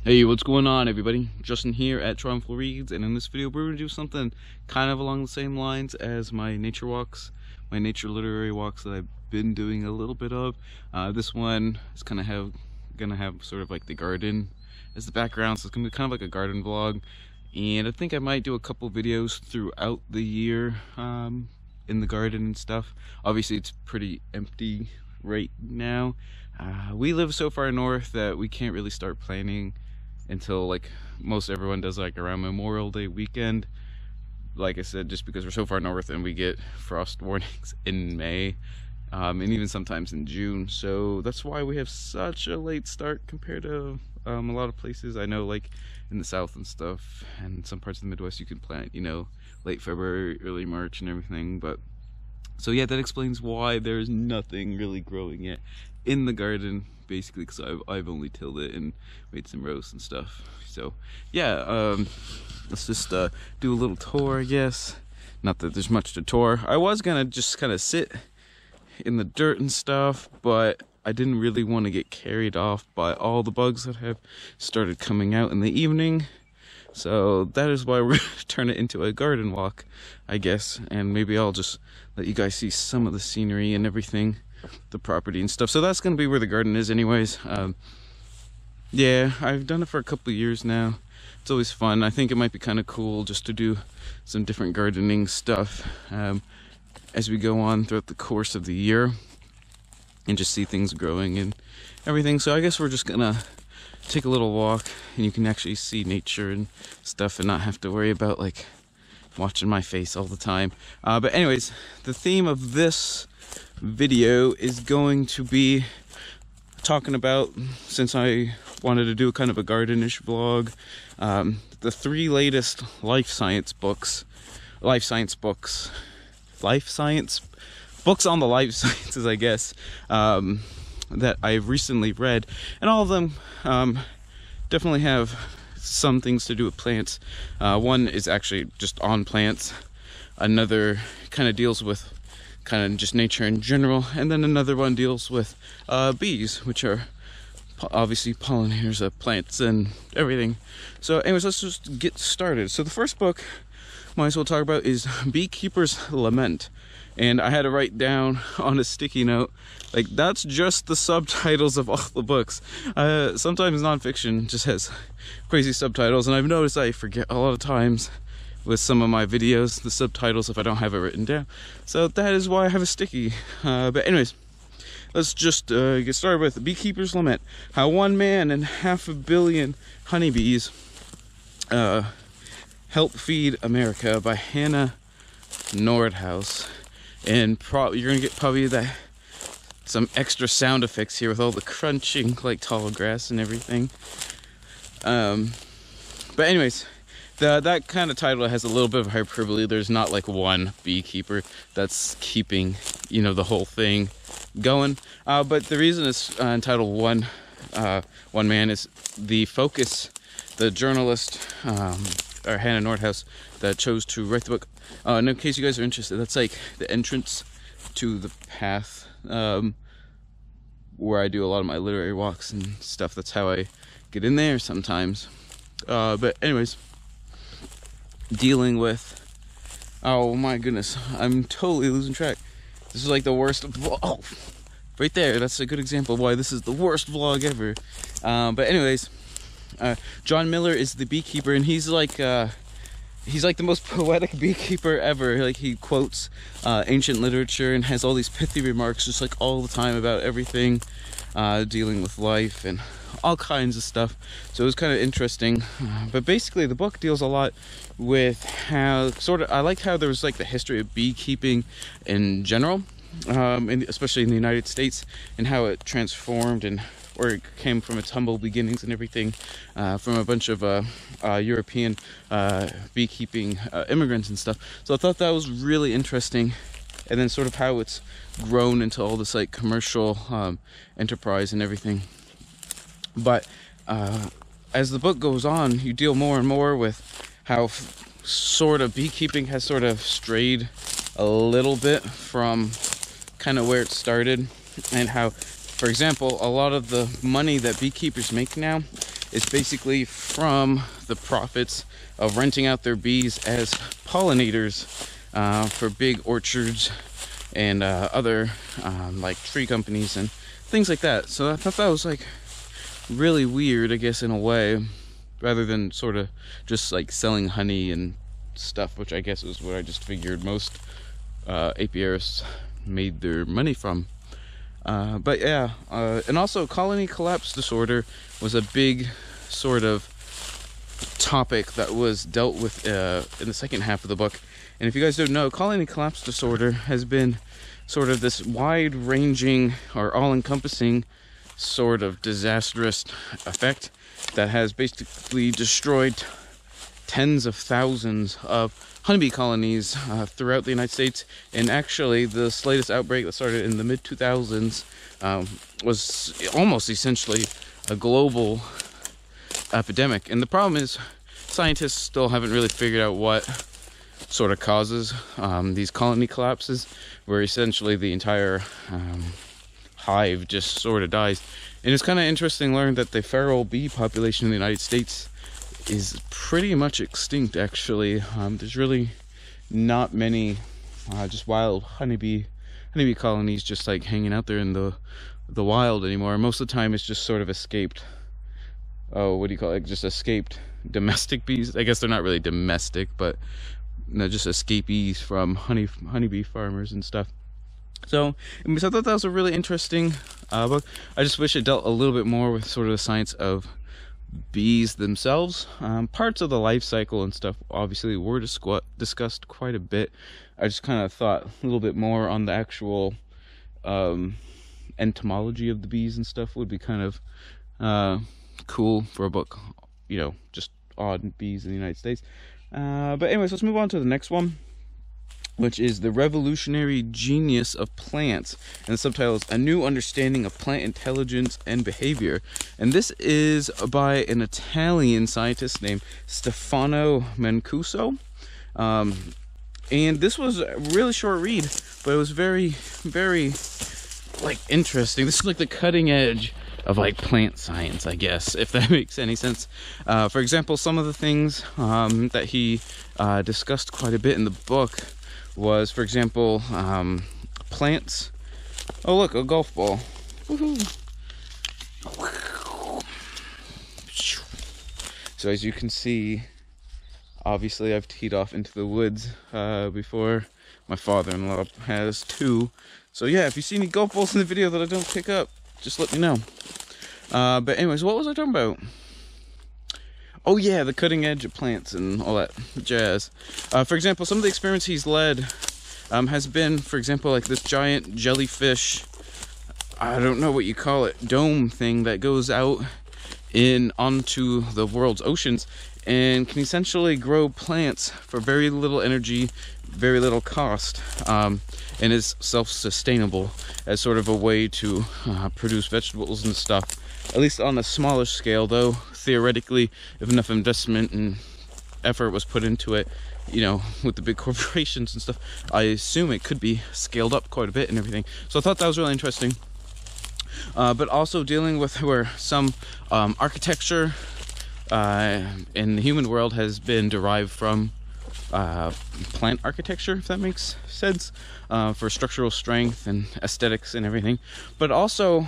Hey, what's going on, everybody? Justin here at Triumphal Reads, and in this video we're going to do something kind of along the same lines as my nature walks, my nature literary walks that I've been doing a little bit of. This one is gonna have sort of like the garden as the background, so it's gonna be kind of like a garden vlog. And I think I might do a couple videos throughout the year in the garden and stuff. Obviously it's pretty empty right now. We live so far north that we can't really start planting until like most everyone does, like around Memorial Day weekend. Like I said, just because we're so far north and we get frost warnings in May, and even sometimes in June. So that's why we have such a late start compared to a lot of places. I know, like in the south and stuff, and some parts of the Midwest, you can plant, you know, late February, early March and everything. But so yeah, that explains why there's nothing really growing yet in the garden, basically because I've only tilled it and made some rows and stuff. So yeah, let's just do a little tour, I guess. Not that there's much to tour. I was gonna just kind of sit in the dirt and stuff, but I didn't really want to get carried off by all the bugs that have started coming out in the evening. So that is why we're going to turn it into a garden walk, I guess. And maybe I'll just let you guys see some of the scenery and everything, the property and stuff. So that's going to be where the garden is anyways. Yeah, I've done it for a couple of years now. It's always fun. I think it might be kind of cool just to do some different gardening stuff as we go on throughout the course of the year and just see things growing and everything. So I guess we're just going to take a little walk and you can actually see nature and stuff and not have to worry about like watching my face all the time. But anyways, the theme of this video is going to be talking about, since I wanted to do kind of a gardenish vlog, the 3 latest life science books on the life sciences, I guess, that I've recently read, and all of them definitely have some things to do with plants. One is actually just on plants, another kind of deals with kind of just nature in general, and then another one deals with bees, which are obviously pollinators of plants and everything. So anyways, let's just get started. So the first book might as well talk about is Beekeeper's Lament. And I had to write down on a sticky note, like, that's just the subtitles of all the books. Sometimes nonfiction just has crazy subtitles, and I've noticed I forget a lot of times with some of my videos the subtitles if I don't have it written down. So that is why I have a sticky. But anyways, let's just get started with Beekeeper's Lament. How one man and 500 million honeybees help feed America, by Hannah Nordhaus. And you're gonna get probably some extra sound effects here with all the crunching, like tall grass and everything. But anyways, that kind of title has a little bit of hyperbole. There's not like one beekeeper that's keeping, you know, the whole thing going. But the reason it's entitled One Man is the focus, the journalist, or Hannah Nordhaus, that chose to write the book. And in case you guys are interested, that's like the entrance to the path where I do a lot of my literary walks and stuff. That's how I get in there sometimes. But anyways, dealing with, oh my goodness, I'm totally losing track. This is like the worst. Oh, right there, that's a good example of why this is the worst vlog ever. But anyways, John Miller is the beekeeper, and he's like the most poetic beekeeper ever. Like, he quotes ancient literature and has all these pithy remarks just like all the time about everything, dealing with life and all kinds of stuff. So it was kind of interesting. But basically the book deals a lot with how I liked how there was like the history of beekeeping in general, and especially in the United States, and how it transformed and where it came from its humble beginnings and everything, from a bunch of European beekeeping immigrants and stuff. So I thought that was really interesting. And then sort of how it's grown into all this like commercial enterprise and everything. But as the book goes on, you deal more and more with how sort of beekeeping has sort of strayed a little bit from kind of where it started, and how, for example, a lot of the money that beekeepers make now is basically from the profits of renting out their bees as pollinators for big orchards and other like tree companies and things like that. So I thought that was like really weird, I guess, in a way, rather than sort of just like selling honey and stuff, which I guess is what I just figured most apiarists made their money from. But yeah, and also colony collapse disorder was a big sort of topic that was dealt with in the second half of the book. And if you guys don't know, colony collapse disorder has been sort of this wide-ranging or all-encompassing sort of disastrous effect that has basically destroyed tens of thousands of honeybee colonies throughout the United States. And actually, this latest outbreak that started in the mid-2000s was almost essentially a global epidemic. And the problem is, scientists still haven't really figured out what sort of causes these colony collapses, where essentially the entire hive just sort of dies. And it's kind of interesting to learn that the feral bee population in the United States is pretty much extinct, actually. There's really not many just wild honeybee colonies just like hanging out there in the wild anymore. Most of the time it's just sort of escaped, what do you call it, just escaped domestic bees. I guess they're not really domestic, but just escapees from honeybee farmers and stuff. So I thought that was a really interesting book. I just wish it dealt a little bit more with sort of the science of bees themselves. Parts of the life cycle and stuff obviously were discussed quite a bit. I just kind of thought a little bit more on the actual entomology of the bees and stuff would be kind of cool for a book, you know, just on bees in the United States. But anyways, let's move on to the next one, which is The Revolutionary Genius of Plants, and the subtitle is A New Understanding of Plant Intelligence and Behavior. And this is by an Italian scientist named Stefano Mancuso. And this was a really short read, but it was very, very like interesting. This is like the cutting edge of like plant science, I guess, if that makes any sense. For example, some of the things that he discussed quite a bit in the book was, for example, plants. Oh look, a golf ball. Woohoo. So as you can see, obviously I've teed off into the woods before. My father-in-law has too. So yeah, if you see any golf balls in the video that I don't pick up, just let me know. But anyways, what was I talking about? Oh yeah, the cutting edge of plants and all that jazz. For example, some of the experiments he's led has been, for example, like this giant jellyfish, I don't know what you call it, dome thing that goes out onto the world's oceans and can essentially grow plants for very little energy, very little cost, and is self-sustainable as sort of a way to produce vegetables and stuff, at least on a smaller scale. Though theoretically, if enough investment and effort was put into it, you know, with the big corporations and stuff, I assume it could be scaled up quite a bit and everything. So I thought that was really interesting. But also dealing with where some architecture in the human world has been derived from plant architecture, if that makes sense, for structural strength and aesthetics and everything. But also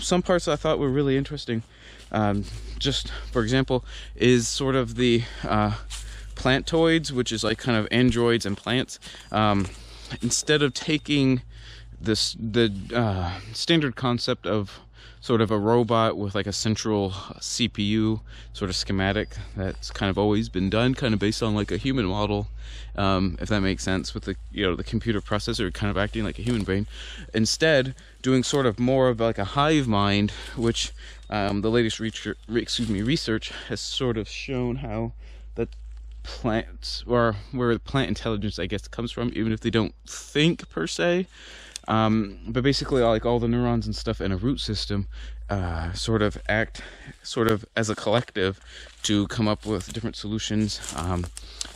some parts I thought were really interesting, just for example, is sort of the plantoids, which is like kind of androids and plants. Instead of taking the standard concept of sort of a robot with like a central CPU sort of schematic that's kind of always been done, kind of based on like a human model, if that makes sense, with the, you know, the computer processor kind of acting like a human brain. Instead, doing sort of more of like a hive mind, which the latest research has sort of shown how that plants, or where plant intelligence, I guess, comes from, even if they don't think per se. But basically, like all the neurons and stuff in a root system sort of act sort of as a collective to come up with different solutions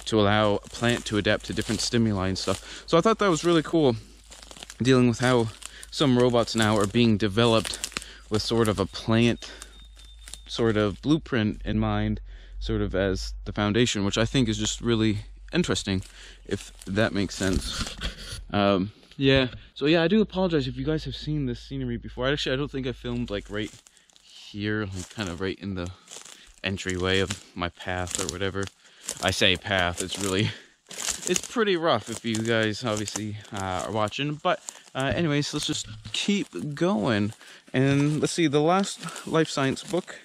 to allow a plant to adapt to different stimuli and stuff. So I thought that was really cool, dealing with how some robots now are being developed with sort of a plant sort of blueprint in mind, sort of as the foundation, which I think is just really interesting, if that makes sense. Yeah, so yeah, I do apologize if you guys have seen this scenery before. Actually, I don't think I filmed like right here, like kind of right in the entryway of my path or whatever. I say path, it's pretty rough if you guys obviously are watching, but anyways, let's just keep going. And let's see, the last life science book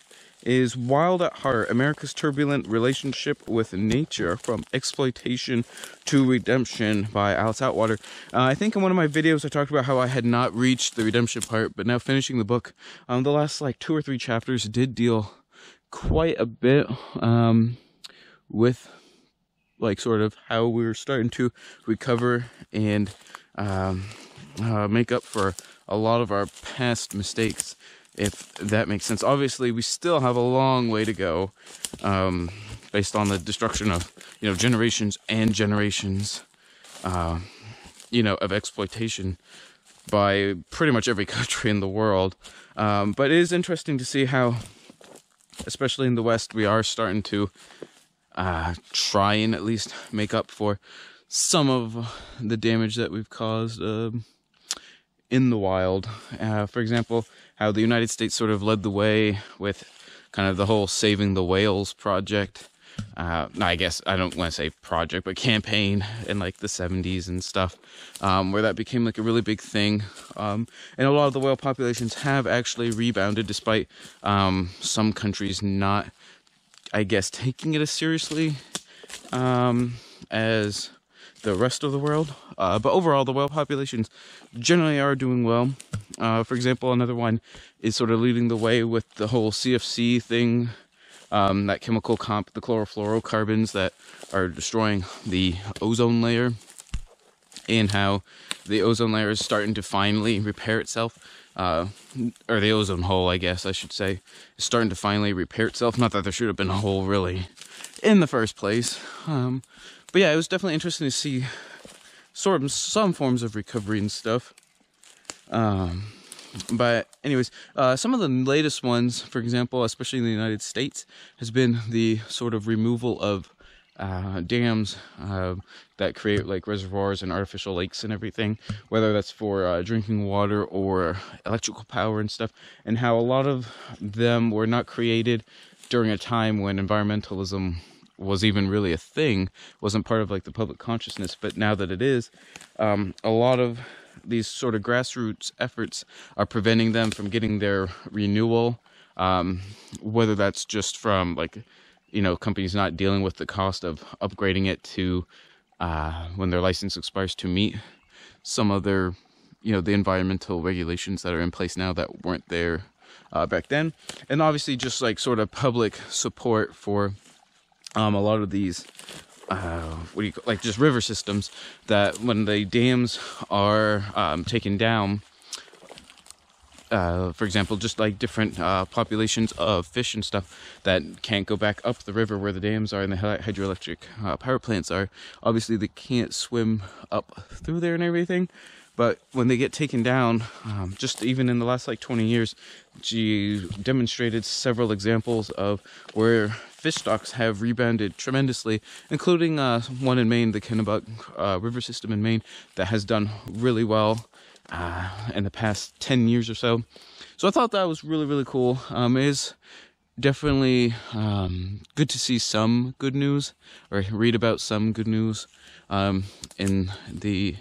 is Wild at Heart, America's Turbulent Relationship with Nature, From Exploitation to Redemption by Alice Atwater. I think in one of my videos I talked about how I had not reached the redemption part, but now finishing the book, the last like 2 or 3 chapters did deal quite a bit with like sort of how we're starting to recover and make up for a lot of our past mistakes, if that makes sense. Obviously, we still have a long way to go, based on the destruction of, generations and generations, of exploitation by pretty much every country in the world. But it is interesting to see how, especially in the West, we are starting to try and at least make up for some of the damage that we've caused in the wild. For example, how the United States sort of led the way with kind of the whole Saving the Whales project. I guess I don't want to say project, but campaign in like the 70s and stuff, where that became like a really big thing. And a lot of the whale populations have actually rebounded despite some countries not, I guess, taking it as seriously as the rest of the world. But overall, the whale populations generally are doing well. For example, another one is sort of leading the way with the whole CFC thing, that chemical the chlorofluorocarbons that are destroying the ozone layer, and how the ozone layer is starting to finally repair itself. Or the ozone hole, I guess I should say, is starting to finally repair itself. Not that there should have been a hole, really, in the first place. But yeah, it was definitely interesting to see sort of some forms of recovery and stuff. But anyways, some of the latest ones, for example, especially in the United States, has been the sort of removal of dams that create like reservoirs and artificial lakes and everything, whether that's for drinking water or electrical power and stuff, and how a lot of them were not created during a time when environmentalism was even really a thing, wasn't part of like the public consciousness. But now that it is, a lot of these sort of grassroots efforts are preventing them from getting their renewal, whether that's just from like, companies not dealing with the cost of upgrading it to when their license expires to meet some of their, the environmental regulations that are in place now that weren't there back then. And obviously just like sort of public support for a lot of these just river systems, that when the dams are taken down, for example, just like different populations of fish and stuff that can't go back up the river where the dams are and the hydroelectric power plants are. Obviously, they can't swim up through there and everything. But when they get taken down, just even in the last like 20 years, she demonstrated several examples of where fish stocks have rebounded tremendously, including one in Maine, the Kennebec River system in Maine, that has done really well in the past 10 years or so. So I thought that was really, really cool. It is definitely good to see some good news, or read about some good news in the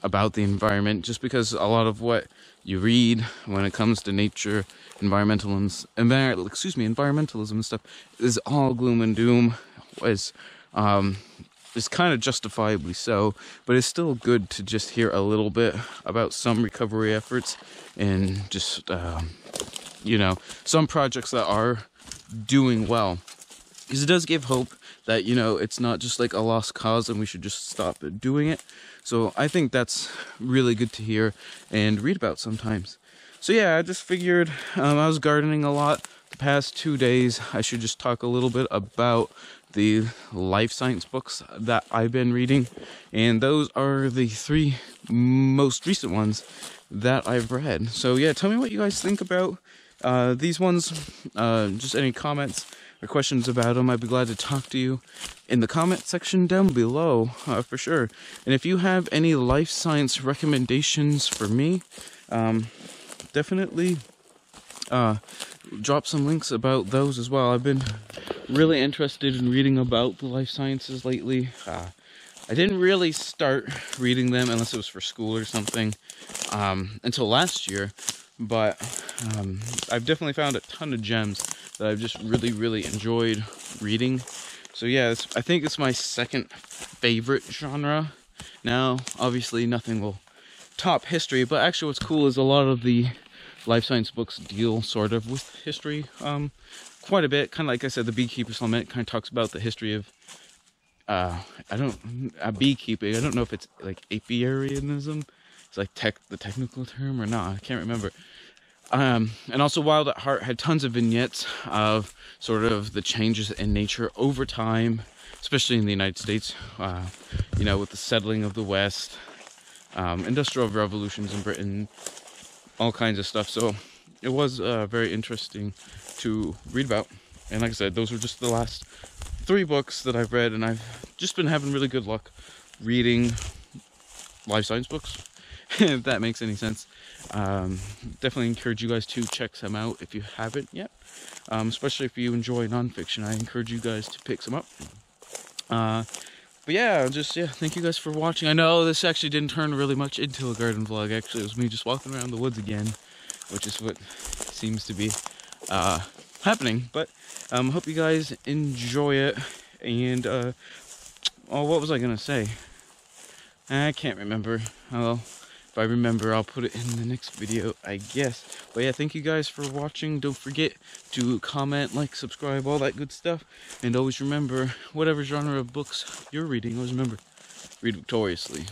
about the environment, just because a lot of what you read when it comes to nature, environmentalism and stuff is all gloom and doom. It's kind of justifiably so, but it's still good to just hear a little bit about some recovery efforts and just some projects that are doing well, because it does give hope that it's not just like a lost cause and we should just stop doing it. So I think that's really good to hear and read about sometimes. So yeah, I just figured I was gardening a lot the past 2 days. I should just talk a little bit about the life science books that I've been reading, and those are the 3 most recent ones that I've read. So yeah, tell me what you guys think about These ones, just any comments or questions about them, I'd be glad to talk to you in the comment section down below, for sure. And if you have any life science recommendations for me, definitely drop some links about those as well. I've been really interested in reading about the life sciences lately. I didn't really start reading them unless it was for school or something until last year, but I've definitely found a ton of gems that I've just really enjoyed reading. So yeah, I think it's my second favorite genre. Now, obviously nothing will top history, but actually what's cool is a lot of the life science books deal sort of with history quite a bit. Kind of like I said, the Beekeeper's Lament kind of talks about the history of beekeeping. I don't know if it's like apiarianism. It's like the technical term or not. I can't remember. And also Wild at Heart had tons of vignettes of sort of the changes in nature over time, especially in the United States, you know, with the settling of the West, industrial revolutions in Britain, all kinds of stuff. So it was very interesting to read about. And like I said, those were just the last 3 books that I've read, and I've just been having really good luck reading life science books, if that makes any sense. Definitely encourage you guys to check some out if you haven't yet, especially if you enjoy nonfiction. I encourage you guys to pick some up. But yeah, thank you guys for watching. I know this actually didn't turn really much into a garden vlog. Actually, it was me just walking around the woods again, which is what seems to be happening. But hope you guys enjoy it. And oh, what was I gonna say? I can't remember. Well, if I remember, I'll put it in the next video, I guess. But yeah, thank you guys for watching. Don't forget to comment, like, subscribe, all that good stuff. And always remember, whatever genre of books you're reading, always remember, read victoriously.